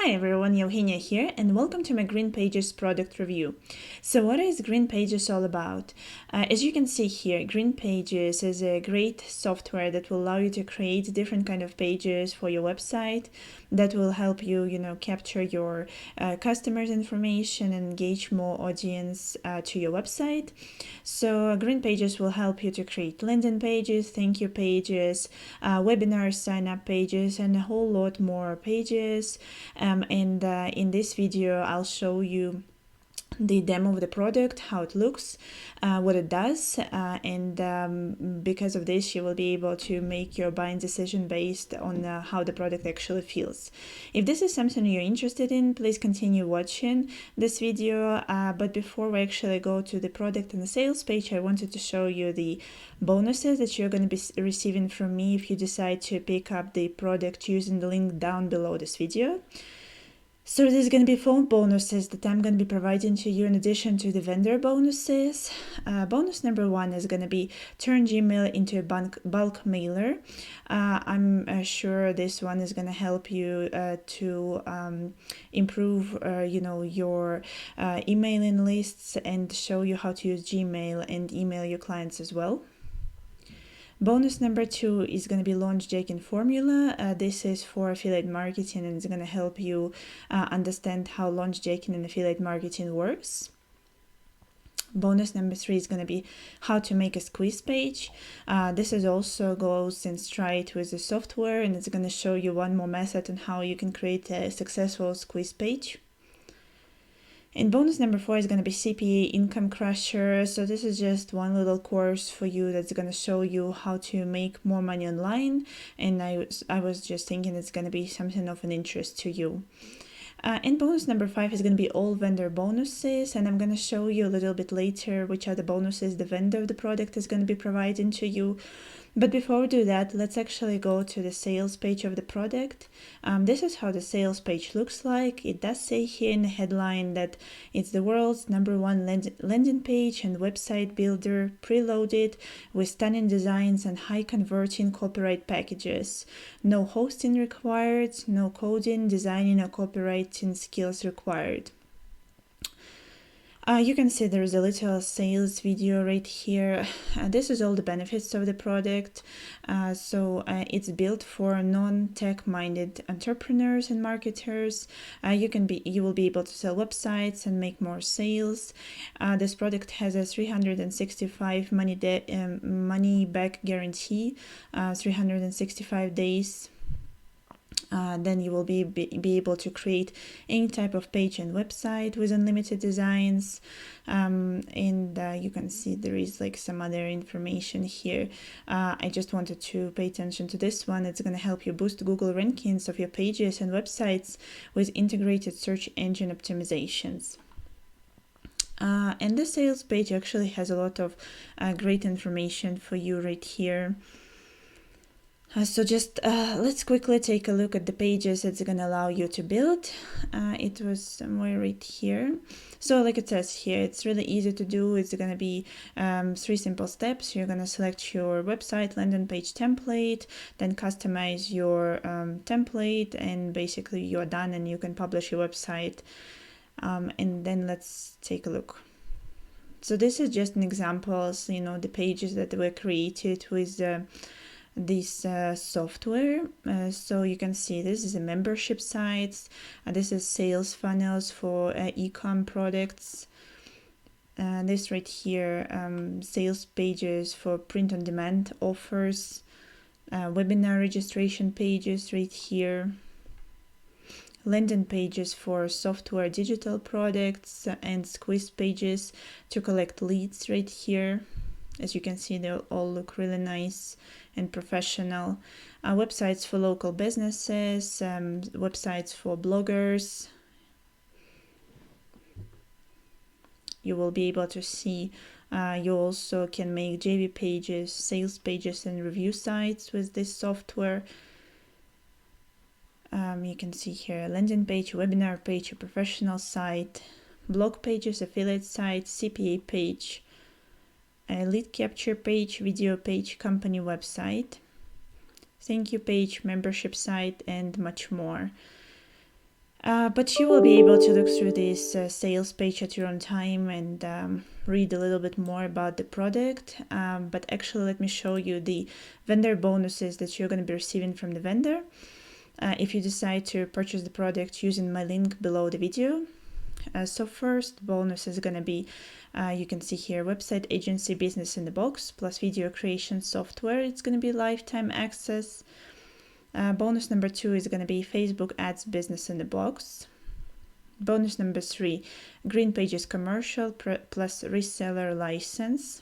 Hi everyone, Eugenia here, and welcome to my GreenPages product review. So what is GreenPages all about? As you can see here, GreenPages is a great software that will allow you to create different kind of pages for your website that will help you, capture your customers' information and engage more audience to your website. So GreenPages will help you to create landing pages, thank you pages, webinar sign-up pages, and a whole lot more pages. In this video, I'll show you the demo of the product, how it looks, what it does, and because of this you will be able to make your buying decision based on how the product actually feels. If this is something you're interested in, please continue watching this video, but before we actually go to the product and the sales page, I wanted to show you the bonuses that you're going to be receiving from me if you decide to pick up the product using the link down below this video. So there's going to be 4 bonuses that I'm going to be providing to you in addition to the vendor bonuses. Bonus number 1 is going to be turn Gmail into a bulk mailer. I'm sure this one is going to help you to improve, your emailing lists and show you how to use Gmail and email your clients as well. Bonus number 2 is going to be launch jacking formula. This is for affiliate marketing and it's going to help you understand how launch jacking and affiliate marketing works. Bonus number 3 is going to be how to make a squeeze page. This is also goes in straight with the software, and it's going to show you one more method on how you can create a successful squeeze page. And bonus number 4 is going to be CPA Income Crusher. So this is just one little course for you that's going to show you how to make more money online. And I was just thinking it's going to be something of an interest to you. And bonus number 5 is going to be all vendor bonuses, and I'm going to show you a little bit later which are the bonuses the vendor of the product is going to be providing to you. But before we do that, let's actually go to the sales page of the product. This is how the sales page looks like. It does say here in the headline that it's the world's #1 landing page and website builder, preloaded with stunning designs and high converting copyright packages. No hosting required, no coding, designing or copywriting skills required. You can see there is a little sales video right here. This is all the benefits of the product. It's built for non-tech minded entrepreneurs and marketers. You will be able to sell websites and make more sales. This product has a 365 money back guarantee, 365 days. Then you will be able to create any type of page and website with unlimited designs, you can see there is like some other information here. I just wanted to pay attention to this one. It's going to help you boost Google rankings of your pages and websites with integrated search engine optimizations. And the sales page actually has a lot of great information for you right here. Let's quickly take a look at the pages it's going to allow you to build. It was somewhere right here. So like it says here, it's really easy to do. It's going to be 3 simple steps. You're going to select your website landing page template, then customize your template, and basically you're done and you can publish your website. And then let's take a look. So this is just an example, the pages that were created with this software. So you can see this is a membership sites, this is sales funnels for e-com products, this right here, sales pages for print-on-demand offers, webinar registration pages right here, landing pages for software digital products, and squeeze pages to collect leads right here. As you can see, they all look really nice and professional. Websites for local businesses, websites for bloggers. You will be able to see you also can make JV pages, sales pages, and review sites with this software. You can see here a landing page, a webinar page, a professional site, blog pages, affiliate site, CPA page, a lead capture page, video page, company website, thank you page, membership site, and much more. But you will be able to look through this sales page at your own time and read a little bit more about the product. But actually, let me show you the vendor bonuses that you're going to be receiving from the vendor if you decide to purchase the product using my link below the video. So first bonus is going to be, you can see here, website agency business in the box plus video creation software. It's going to be lifetime access. Bonus number 2 is going to be Facebook ads business in the box. Bonus number 3, GreenPages commercial plus reseller license.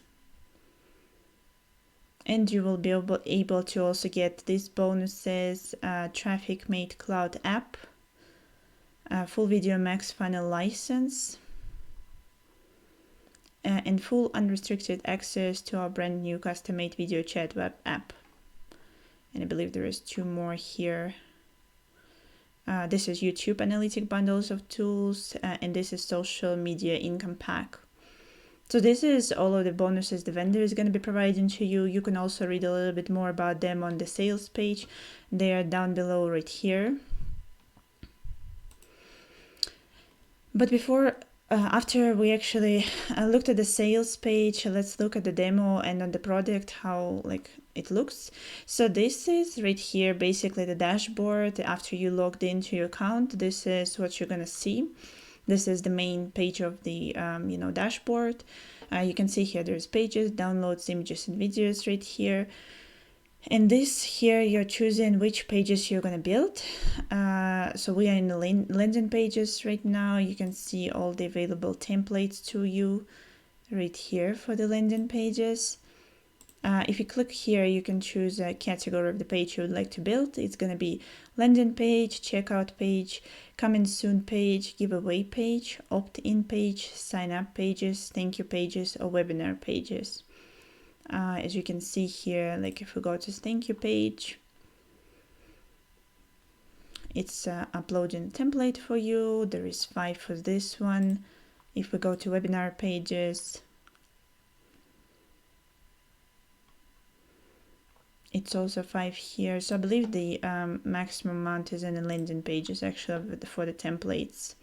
And you will be able to also get these bonuses: Traffic Made Cloud app, full Video Max funnel license, and full unrestricted access to our brand new custom-made video chat web app. And I believe there is 2 more here. This is YouTube analytic bundles of tools, and this is social media income pack. So this is all of the bonuses the vendor is going to be providing to you. You can also read a little bit more about them on the sales page. They are down below right here. But after we actually looked at the sales page, let's look at the demo and on the product, how it looks. So this is right here, basically the dashboard. After you logged into your account, this is what you're gonna see. This is the main page of the dashboard. You can see here there's pages, downloads, images, and videos right here. And this here, you're choosing which pages you're going to build. So we are in the landing pages right now. You can see all the available templates to you right here for the landing pages. If you click here, you can choose a category of the page you would like to build. It's going to be landing page, checkout page, coming soon page, giveaway page, opt-in page, sign up pages, thank you pages, or webinar pages. As you can see here, if we go to thank you page, it's uploading a template for you. There is 5 for this one. If we go to webinar pages, it's also 5 here. So I believe the maximum amount is in the landing pages actually for the templates.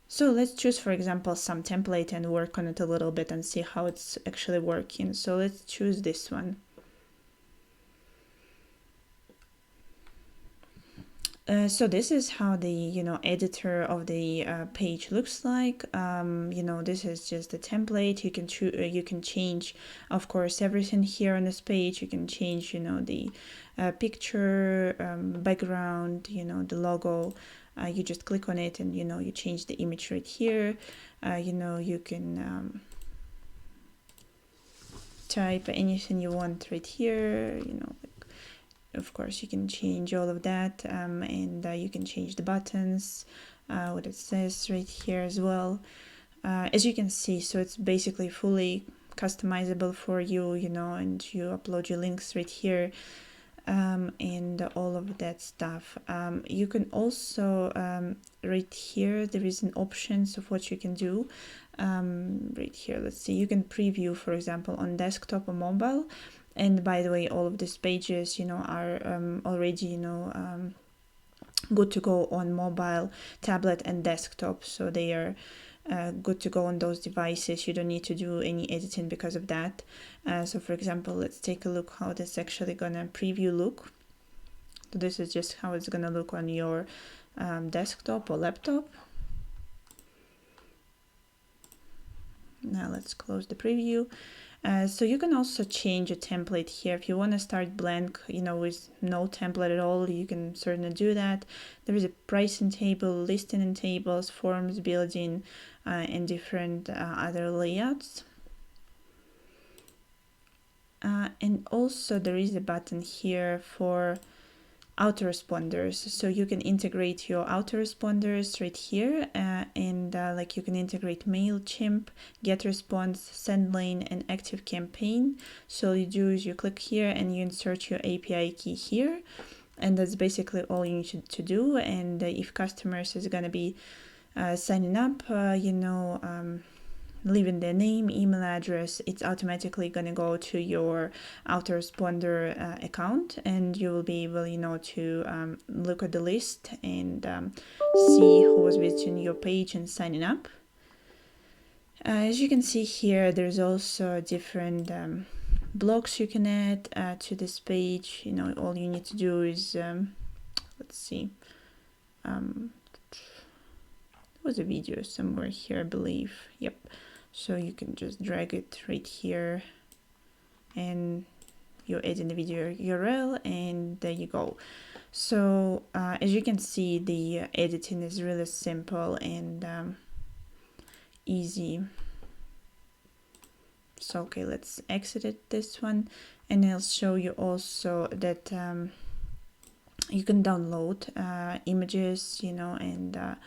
So let's choose, for example, some template and work on it a little bit and see how it's actually working. So let's choose this one. So this is how the editor of the page looks like. This is just a template. You can change, of course, everything here on this page. You can change the picture, background, the logo. You just click on it and you change the image right here. You can type anything you want right here. Of course, you can change all of that, and you can change the buttons, what it says right here as well. As you can see, so it's basically fully customizable for you, and you upload your links right here, and all of that stuff. You can also, right here, there is an options of what you can do. Right here, let's see, you can preview, for example, on desktop or mobile. And by the way, all of these pages, are already, good to go on mobile, tablet, and desktop. So they are good to go on those devices. You don't need to do any editing because of that. So for example, let's take a look how this actually gonna preview look. So this is just how it's gonna look on your desktop or laptop. Now let's close the preview. So you can also change a template here. If you want to start blank, with no template at all, you can certainly do that. There is a pricing table, listing and tables, forms building, and different other layouts. And also there is a button here for autoresponders, so you can integrate your autoresponders right here, and you can integrate MailChimp, GetResponse, SendLane, and ActiveCampaign. So you do is you click here and you insert your API key here, and that's basically all you need to do. And if customers is going to be signing up, leaving their name, email address, it's automatically going to go to your autoresponder account, and you will be able, to look at the list and see who was visiting your page and signing up. As you can see here, there's also different blocks you can add to this page. All you need to do is, let's see, there was a video somewhere here, I believe. Yep. So you can just drag it right here and you're adding the video URL, and there you go. So as you can see, the editing is really simple and easy. So okay, let's exit this one, and I'll show you also that you can download images, and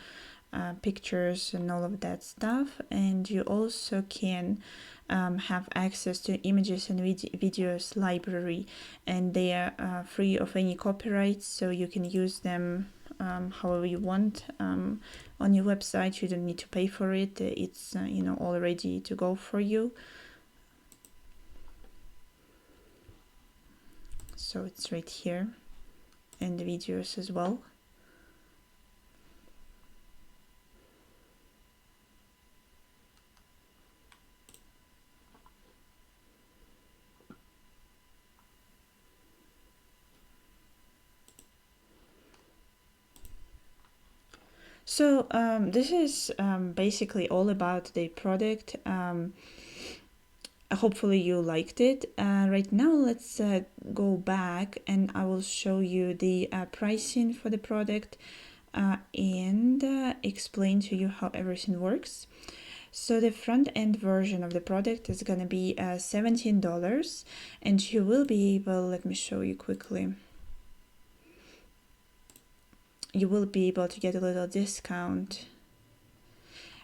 pictures and all of that stuff, and you also can have access to images and videos library, and they are free of any copyright, so you can use them however you want on your website. You don't need to pay for it. It's all ready to go for you. So it's right here, and the videos as well. So this is basically all about the product. Hopefully you liked it. Right now let's go back, and I will show you the pricing for the product and explain to you how everything works. So the front end version of the product is going to be $17, and you will be able, let me show you quickly. You will be able to get a little discount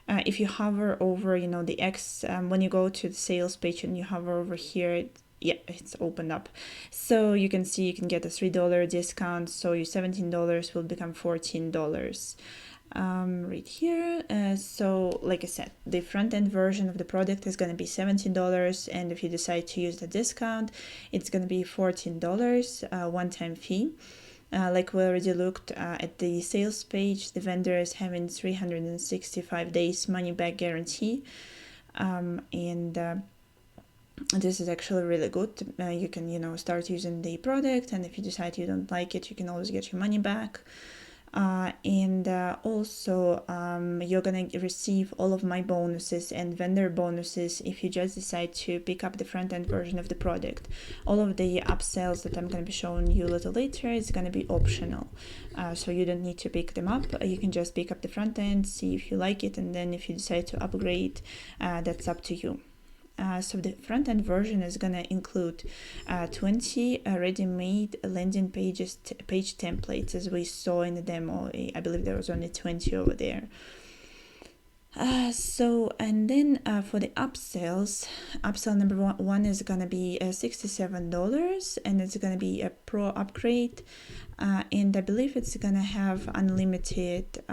if you hover over, the X, when you go to the sales page and you hover over here, it's opened up. So you can see you can get a $3 discount. So your $17 will become $14 right here. So like I said, the front end version of the product is going to be $17, and if you decide to use the discount, it's going to be $14 one-time fee. Like we already looked at the sales page, the vendor is having 365 days money back guarantee, and this is actually really good. You can start using the product, and if you decide you don't like it, you can always get your money back. And also you're gonna receive all of my bonuses and vendor bonuses if you just decide to pick up the front-end version of the product. All of the upsells that I'm going to be showing you a little later is going to be optional, so you don't need to pick them up. You can just pick up the front end, see if you like it, and then if you decide to upgrade, that's up to you. So the front-end version is going to include 20 ready-made landing page templates, as we saw in the demo. I believe there was only 20 over there. And then for the upsells, upsell number one is going to be $67, and it's going to be a pro upgrade, and I believe it's going to have unlimited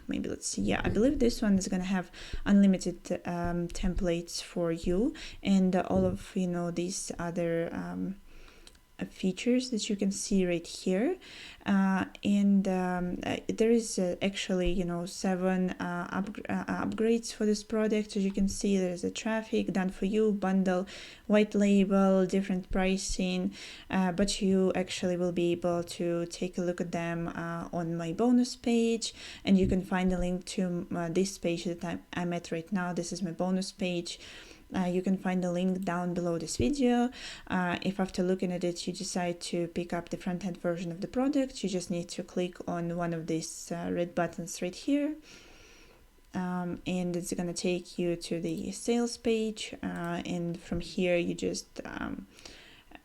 maybe let's see, I believe this one is going to have unlimited templates for you, and all of these other features that you can see right here, and there is actually 7 upgrades for this product. As you can see, there's a traffic, done for you, bundle, white label, different pricing, but you actually will be able to take a look at them on my bonus page, and you can find a link to this page that I'm at right now. This is my bonus page. You can find the link down below this video. If after looking at it you decide to pick up the front-end version of the product, you just need to click on one of these red buttons right here, and it's going to take you to the sales page, and from here you just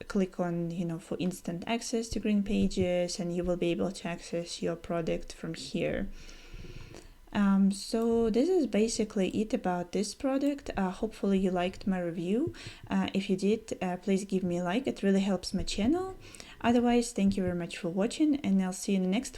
click on for instant access to GreenPages, and you will be able to access your product from here. So this is basically it about this product. Hopefully you liked my review. If you did, please give me a like. It really helps my channel. Otherwise, thank you very much for watching, and I'll see you in the next one.